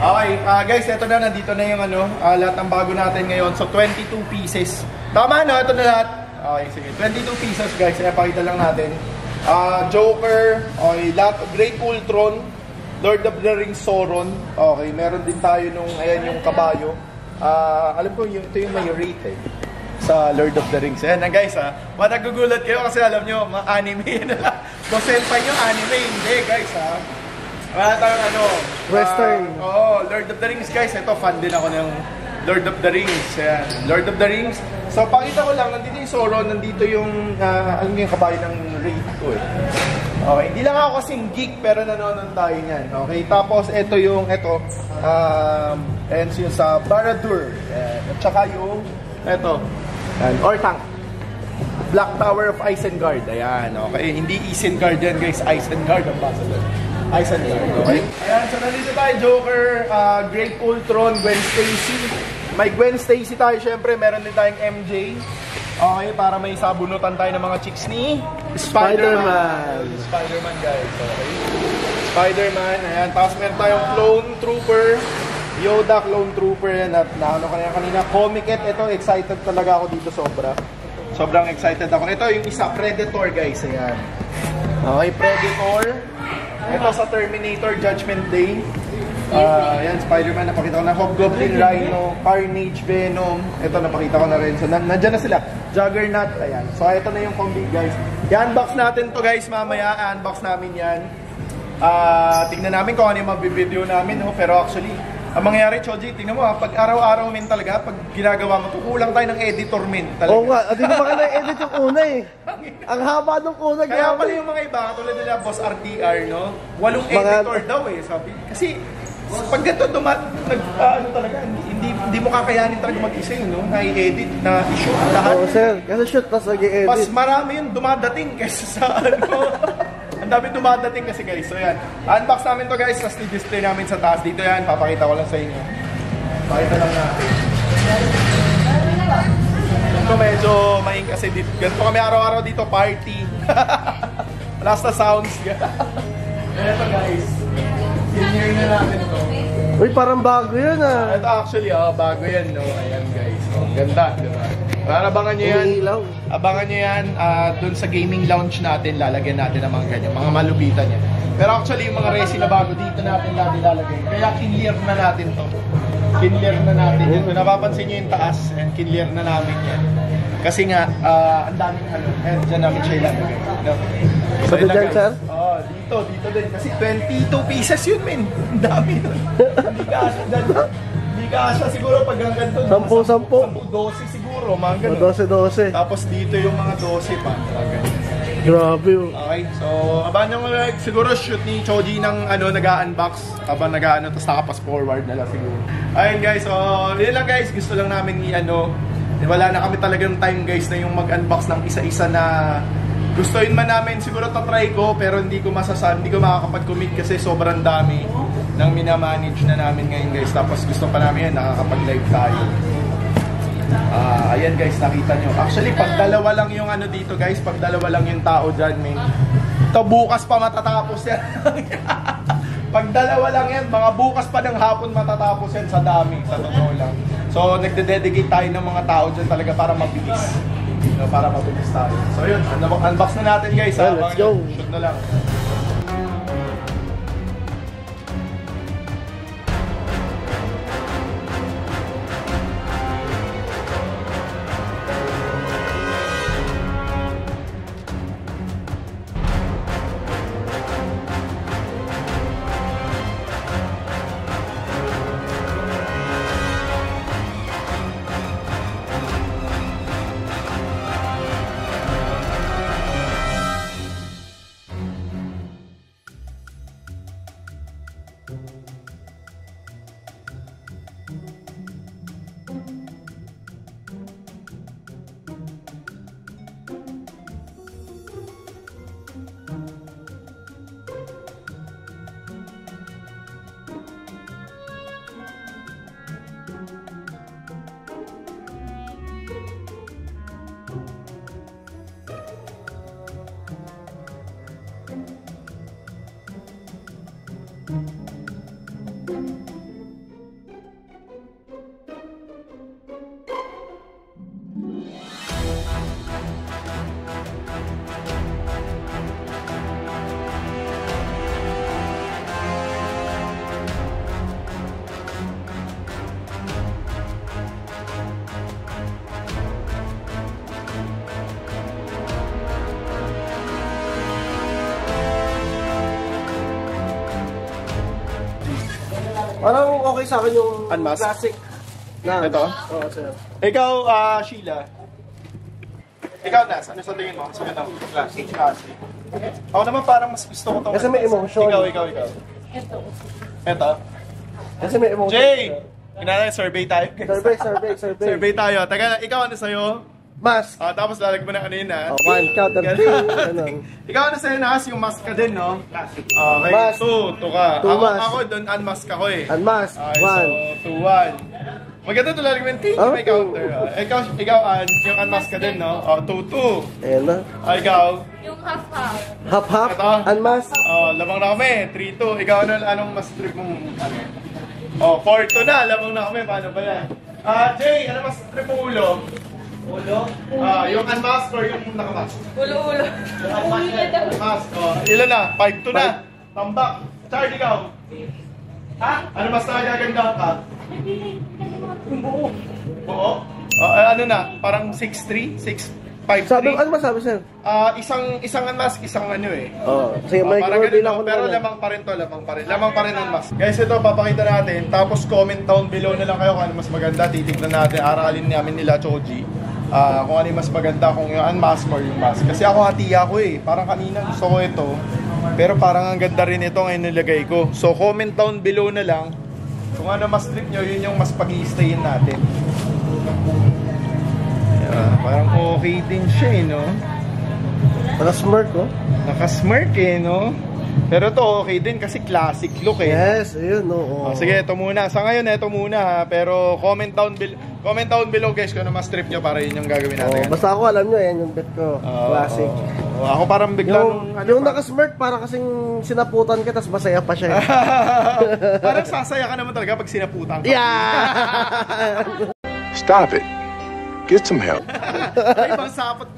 Okay, guys, ito na, nandito na yung lahat ng bago natin ngayon. So, 22 pieces. Tama, no? Ito na lahat. Okay, sige. 22 pieces, guys. Pakita lang natin. Joker, okay, Great Ultron, Lord of the Rings Sauron. Okay, meron din tayo nung, ayan, yung kabayo. Alam ko, ito yung may rate sa Lord of the Rings. Ayan na, guys, matagugulat kayo kasi alam nyo, anime na lang. Bosenpai yung anime, hindi, guys, Wala tayong Western. Lord of the Rings, guys. Ito, fan din ako ng Lord of the Rings. Ayan, Lord of the Rings. So, pakita ko lang, nandito yung Sauron, nandito yung, yung kabayo ng raid ko Okay, hindi lang ako kasing geek, pero nanonood tayo niyan. Okay, tapos ito yung, and yung sa Barad-dûr. At saka yung, Orthanc. Black Tower of Isengard. Ayan, okay. Hindi Isengard yan, guys. Isengard ang basa doon. Isengard, okay. Ayan, so nandito tayo, Joker, Great Ultron, Gwen Stacy. May Gwen Stacy tayo, syempre. Meron din tayong MJ. Okay, para may sabunutan tayo ng mga chicks ni Spider-Man. Spider-Man, guys. Okay. Spider-Man, ayan. Tapos meron tayong Clone Trooper. Yoda, Clone Trooper, yan. At naano kanina. Comiket, ito, excited talaga ako dito sobra. Sobrang excited ako. Ito yung isa, Predator, guys. Ayan. Okay, Predator. Ito sa Terminator, Judgment Day. Ayan, Spider-Man, napakita ko na. Hobgoblin, Rhino, Carnage, Venom. Ito, napakita ko na rin. So, nandyan na sila. Juggernaut, ayan. So, ito na yung combi, guys. I-unbox natin to, guys, mamaya. I-unbox namin yan. Tignan namin kung ano yung mabibideo namin. Pero actually, ang mangyayari, Choji, tingnan mo pag araw-araw min talaga, pag ginagawa mo, kukulang tayo ng editor min talaga. Oo nga, hindi ko pa ka na-edit yung una Ang haba nung una. Kaya pala yung mga iba, tulad nila, Boss RTR, no? 8 editor daw sabi. Kasi, pag ganito talaga, hindi mo kakayanin talaga mag-isa no? Na-i-edit, na i-shoot lahat. Oo, sir. Kasi shoot, tas nag-i-edit. Mas marami yung dumadating kaysa sa Ang dami dumadating kasi, guys. So yan, unbox namin to, guys. Tapos i-display namin sa taas. Dito yan, papakita ko lang sa inyo. Pakita lang natin. Ito medyo maing kasi dito. Ganito kami araw-araw dito, party. Last na sounds. Ito, guys. Senior na natin to. Uy, parang bago yan Ito actually, bago yan, no? Ayan, guys. Ganda, diba? Abangan nyo yan. Abangan nyo yan dun sa gaming lounge natin. Lalagyan natin ng mga ganyan. Mga malupitan yan. Pero actually, yung mga resi na bago dito natin lagi lalagay. Kaya kinlear na natin to. Kinlear na natin yan. Kung napapansin nyo yung taas, kinlear na namin yan. Kasi nga, ang daming dyan namin siya ilalagay. So, dyan, sir? Dito din. Kasi 22 pieces yun, men. Ang dami nun. Hindi ka asya dyan. Hindi ka asya siguro pag hanggang doon. 10. 12 siguro, mga ganun. 12. Tapos dito yung mga 12 pa. Grabe Okay, so abangan nyo siguro shoot ni Choji ng nag-unbox. Habang nag-ano, tapos nakapas forward na lang siguro. Ayun, guys, so yun lang, guys. Gusto lang namin wala na kami talagang time, guys, na yung mag-unbox ng isa-isa na gustuin man namin. Siguro tatry ko, pero hindi ko makakapag-commit kasi sobrang dami ng minamanage na namin ngayon, guys. Tapos gusto pa namin yan, nakakapag-live tayo. Ayan, guys, nakita nyo. Actually, pag dalawa lang yung dito, guys, pag dalawa lang yung tao dyan, ito bukas pa matatapos yan. Pag dalawa lang yan, mga bukas pa ng hapon matatapos yan sa dami, sa totoo lang. So, nagde-dedicate tayo ng mga tao dyan talaga para mabilis. Para mabilis tayo. So, yun, unbox na natin, guys. Let's go. Shoot na lang. Parang okay sa akin yung Unmask? classic na. Ito? Oo, sir. Ikaw, Sheila. Ikaw, Nas, ano sa tingin mo? Sa ganda mo? Classic. Classic. Ako naman parang mas gusto ko itong... Kasi may emotion. Ikaw. Ito. Kasi may emotion. Jay! Survey tayo. Survey. Survey tayo. Teka, ikaw ano sa'yo? Mask. Tapos lalag mo na kanina. Oh, one, count and ganun. Ikaw ano sa'yo, Nas? Yung mask ka din, no? Classic. Okay, Mask. two ka. Two mask. Ako doon, unmask ako eh. Unmask. Okay, One. so 2-1. Maganda ito lalag mo yung team. May counter. Ikaw, yung unmask ka din, no? 2-2. Ayan na. Ikaw? Yung half-half. Half-half. Ito? Unmask. Lamang na kami. 3-2. Ikaw, anong mas trip mong ano? 4-2 na. Lamang na kami. Paano ba yan? Jay, ano mas trip mong ulo? Ulo? Yung unmask or yung nakamask? Ulo-ulo. Unmask. Ilan na? 5-2 na. Tambak. Charlie, ikaw? Ha? Ano mas nakagaganda ka? Yung buo. Buo? Ano na? Parang 6-3? 6-5-3? Ano masabi, sir? Isang unmask, isang ano eh. Sige, may Parang din ganito, ako pero na. lamang pa rin to, lamang pa rin ang mask. Guys, ito papakita natin, tapos comment down below na lang kayo kung ano mas maganda, titignan natin, aralin namin nila Choji. Kung ano yung mas maganda, kung yung unmask or yung mask. Kasi ako hatiya ko eh, parang kanina gusto ko ito, pero parang ang ganda rin ito ngayon nilagay ko. So comment down below na lang, kung ano mas trip nyo, yun yung mas pag-i-stayin natin. Parang okay din siya eh, no? Naka-smirk, no? Naka-smirk eh, no? Pero to okay din kasi classic look eh. Yes, ayun, no? Sige, ito muna. Sa ngayon, ito muna ha. Pero comment down below guys kung ano mas trip nyo para yun yung gagawin natin. Basta ako alam nyo, yan yung bet ko. Classic. Ako parang biglang... Yung naka-smirk, para kasing sinaputan ka, tapos masaya pa siya. Parang sasaya ka naman talaga pag sinaputan ka. Yeah! Stop it. Get some help. Ay, ibang sapot.